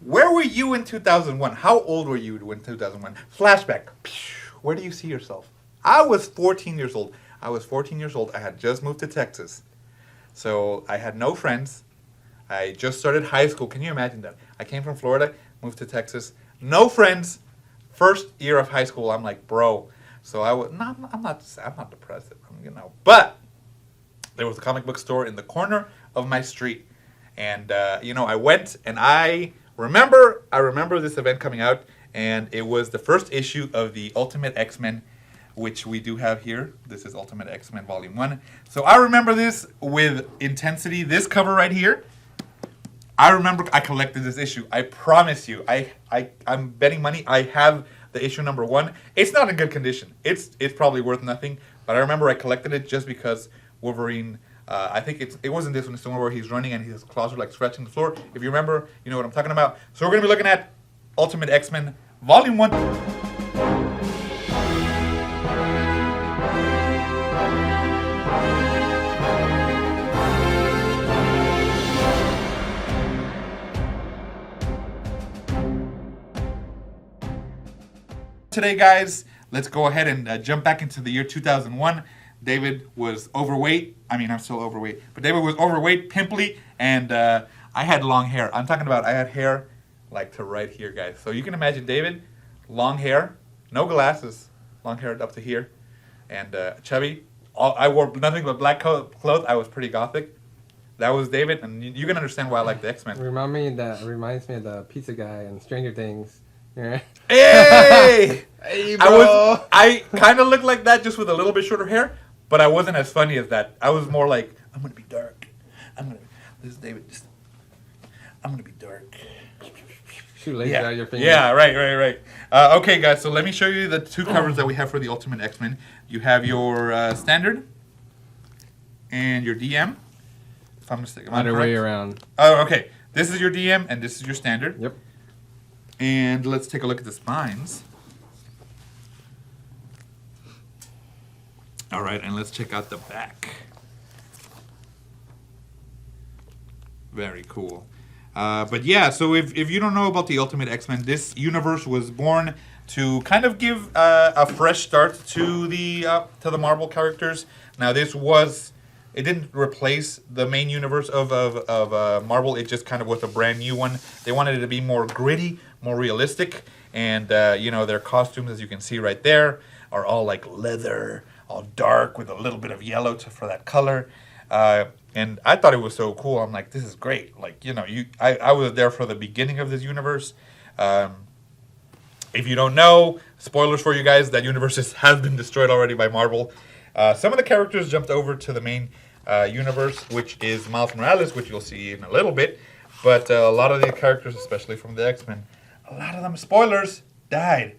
Where were you in 2001? How old were you in 2001? Flashback. Where do you see yourself? I was 14 years old. I was 14 years old. I had just moved to Texas. So I had no friends. I just started high school. Can you imagine that? I came from Florida, moved to Texas. No friends. First year of high school. I'm like, bro. So I was, no, I'm not depressed. But there was a comic book store in the corner of my street. And, I went and I remember this event coming out, and it was the first issue of the Ultimate X-Men, which we do have here. This is Ultimate X-Men Volume 1. So I remember this with intensity. This cover right here, I remember I collected this issue. I promise you. I'm betting money I have the issue number 1. It's not in good condition. It's probably worth nothing, but I remember I collected it just because Wolverine... I think it wasn't this one. It's the one where he's running and his claws are like scratching the floor. If you remember, you know what I'm talking about. So we're going to be looking at Ultimate X-Men Volume 1. Today, guys, let's go ahead and jump back into the year 2001. David was overweight. I mean, I'm still overweight. But David was overweight, pimply, and I had long hair. I'm talking about I had hair like to right here, guys. So you can imagine David, long hair, no glasses, long hair up to here, and chubby. I wore nothing but black clothes. I was pretty gothic. That was David, and you can understand why I like the X-Men. Reminds me of the pizza guy in Stranger Things. Yeah. Hey! Hey, bro! I kind of looked like that, just with a little bit shorter hair. But I wasn't as funny as that. I was more like, I'm going to be dark. This is David. I'm going to be dark. Shoot laser out your finger. Yeah, right. Okay, guys, so let me show you the two covers that we have for the Ultimate X-Men. You have your standard and your DM. If I'm mistaken. Other way around. Oh, okay. This is your DM and this is your standard. Yep. And let's take a look at the spines. All right, and let's check out the back. Very cool. But yeah, so if you don't know about the Ultimate X-Men, this universe was born to kind of give a fresh start to the Marvel characters. Now, it didn't replace the main universe of Marvel. It just kind of was a brand new one. They wanted it to be more gritty, more realistic, and their costumes, as you can see right there, are all like leather, all dark with a little bit of yellow for that color. And I thought it was so cool. I'm like, this is great. Like, I was there for the beginning of this universe. If you don't know, spoilers for you guys, that universe has been destroyed already by Marvel. Some of the characters jumped over to the main universe, which is Miles Morales, which you'll see in a little bit. But a lot of the characters, especially from the X-Men, a lot of them, spoilers, died.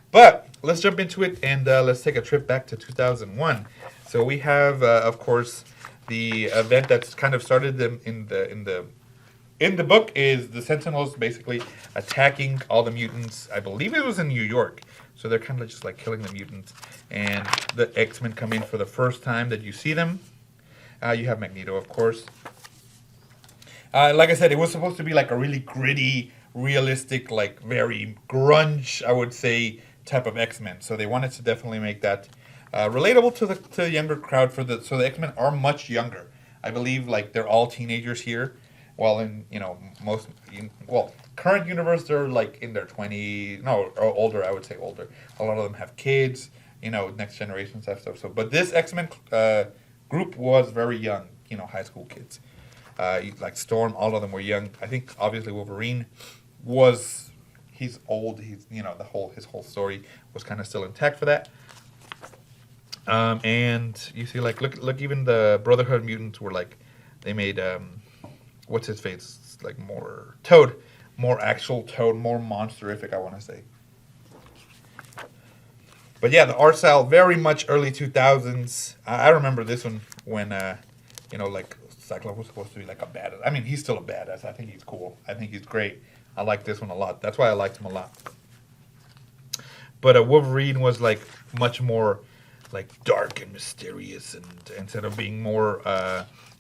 But let's jump into it and let's take a trip back to 2001. So we have, of course, the event that's kind of started them in the book is the Sentinels basically attacking all the mutants. I believe it was in New York. So they're kind of just like killing the mutants. And the X-Men come in for the first time that you see them. You have Magneto, of course. Like I said, it was supposed to be like a really gritty, realistic, like very grunge, I would say, type of X-Men. So they wanted to definitely make that relatable to the younger crowd. So the X-Men are much younger. I believe like they're all teenagers here. While in current universe they're like in their 20s, or older. I would say older. A lot of them have kids. Next generation stuff. So, but this X-Men group was very young. High school kids. Like Storm, all of them were young. I think obviously Wolverine he's old. He's his whole story was kind of still intact for that. And you see look even the Brotherhood mutants were like they made what's his face? It's like more actual Toad, more monsterific, I want to say. But yeah, the art style very much early 2000s. I remember this one when like Cyclops was supposed to be like a badass. I mean, he's still a badass. I think he's cool. I think he's great. I like this one a lot. That's why I liked him a lot. But Wolverine was like much more like dark and mysterious, and instead of being more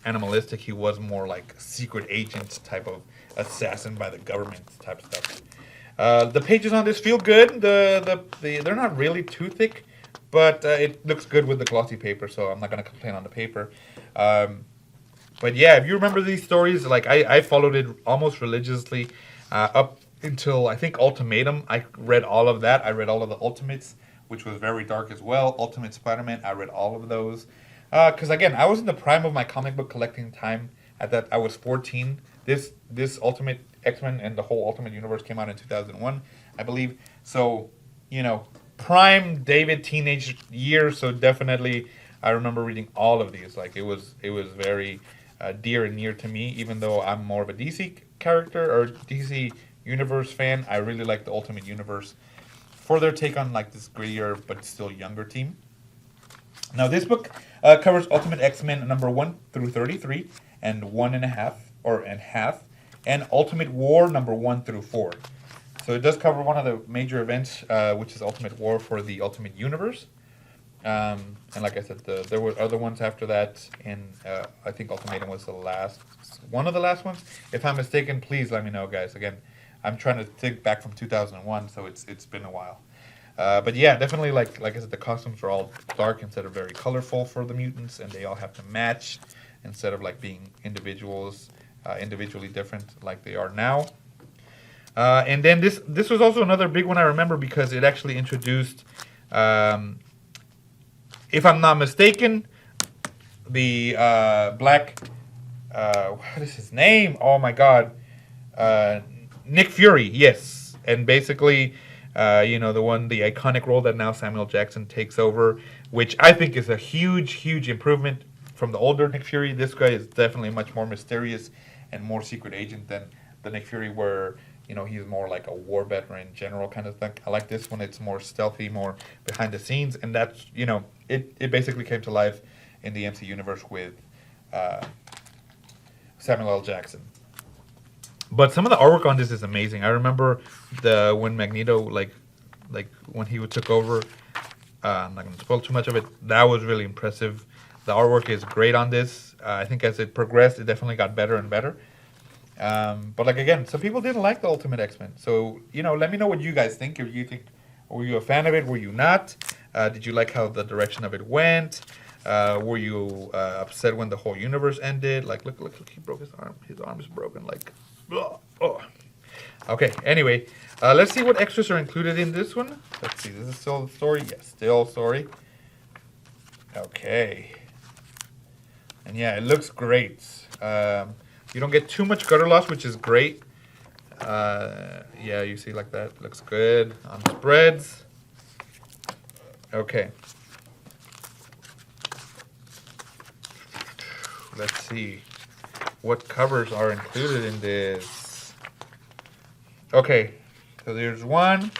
animalistic, he was more like secret agent type of assassin by the government type stuff. The pages on this feel good. They're not really too thick, but it looks good with the glossy paper, so I'm not gonna complain on the paper. But yeah, if you remember these stories, like I followed it almost religiously up until I think Ultimatum. I read all of that. I read all of the Ultimates, which was very dark as well. Ultimate Spider-Man, I read all of those. Because again, I was in the prime of my comic book collecting time. At that, I was 14. This Ultimate X-Men and the whole Ultimate Universe came out in 2001, I believe. So, prime David teenage years. So definitely, I remember reading all of these. Like it was very dear and near to me. Even though I'm more of a DC character or DC Universe fan, I really like the Ultimate Universe for their take on like this grittier but still younger team. Now this book covers Ultimate X-Men number 1 through 33 and 1.5 and Ultimate War number 1 through 4. So it does cover one of the major events, which is Ultimate War for the Ultimate Universe. And like I said, there were other ones after that, and I think Ultimatum was one of the last ones. If I'm mistaken, please let me know, guys. Again, I'm trying to think back from 2001, so it's been a while. But yeah, definitely, like I said, the costumes are all dark instead of very colorful for the mutants, and they all have to match instead of like being individually different like they are now. And then this was also another big one I remember because it actually introduced, if I'm not mistaken, the black, what is his name? Oh my God, Nick Fury, yes. And basically, the iconic role that now Samuel Jackson takes over, which I think is a huge, huge improvement from the older Nick Fury. This guy is definitely much more mysterious and more secret agent than the Nick Fury where, he's more like a war veteran general kind of thing. I like this one. It's more stealthy, more behind the scenes. And that's, it basically came to life in the MC universe with Samuel L. Jackson. But some of the artwork on this is amazing. I remember when Magneto, like when he took over, I'm not going to spoil too much of it. That was really impressive. The artwork is great on this. I think as it progressed, it definitely got better and better. But like again, some people didn't like the Ultimate X-Men. So, let me know what you guys think. If you think, were you a fan of it? Were you not? Did you like how the direction of it went? Were you upset when the whole universe ended? Like, look, he broke his arm. His arm is broken. Like, oh. Okay, anyway, let's see what extras are included in this one. Let's see, this is still the story? Yes, still story. Okay. And yeah, it looks great. You don't get too much gutter loss, which is great. Yeah, you see like that. Looks good on spreads. Okay. Let's see what covers are included in this. Okay, so there's one.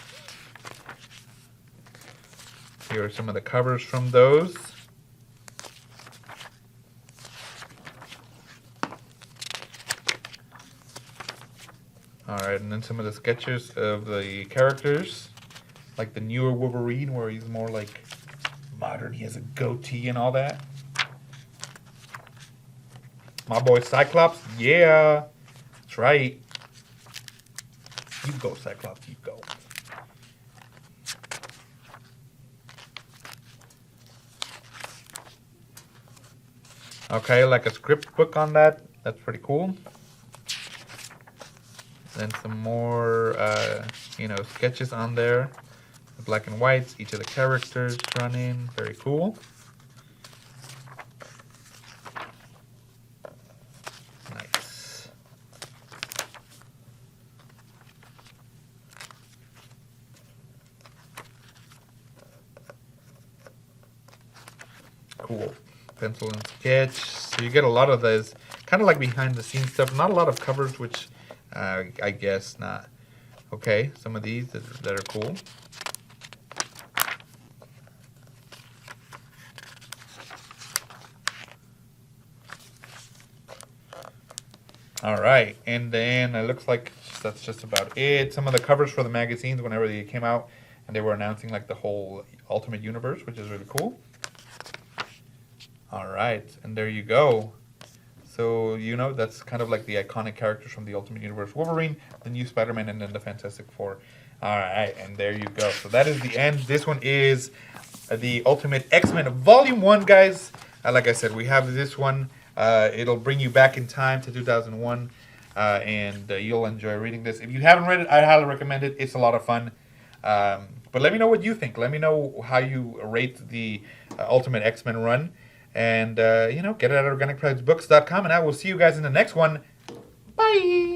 Here are some of the covers from those. Alright, and then some of the sketches of the characters. Like the newer Wolverine, where he's more like modern. He has a goatee and all that. My boy Cyclops, yeah. That's right. You go, Cyclops, you go. Okay, like a script book on that. That's pretty cool. Then some more, sketches on there. The black and whites, each of the characters running. Very cool. Nice. Cool. Pencil and sketch. So you get a lot of those, kind of like behind the scenes stuff. Not a lot of covers, which I guess not. Okay, some of these that are cool. All right, and then it looks like that's just about it. Some of the covers for the magazines whenever they came out, and they were announcing like the whole Ultimate Universe, which is really cool. All right, and there you go. So, that's kind of like the iconic characters from the Ultimate Universe. Wolverine, the new Spider-Man, and then the Fantastic Four. All right, and there you go. So that is the end. This one is the Ultimate X-Men Volume 1, guys. Like I said, we have this one. It'll bring you back in time to 2001, and you'll enjoy reading this. If you haven't read it, I highly recommend it. It's a lot of fun. But let me know what you think. Let me know how you rate the Ultimate X-Men run. And, get it at organicpricedbooks.com. And I will see you guys in the next one. Bye!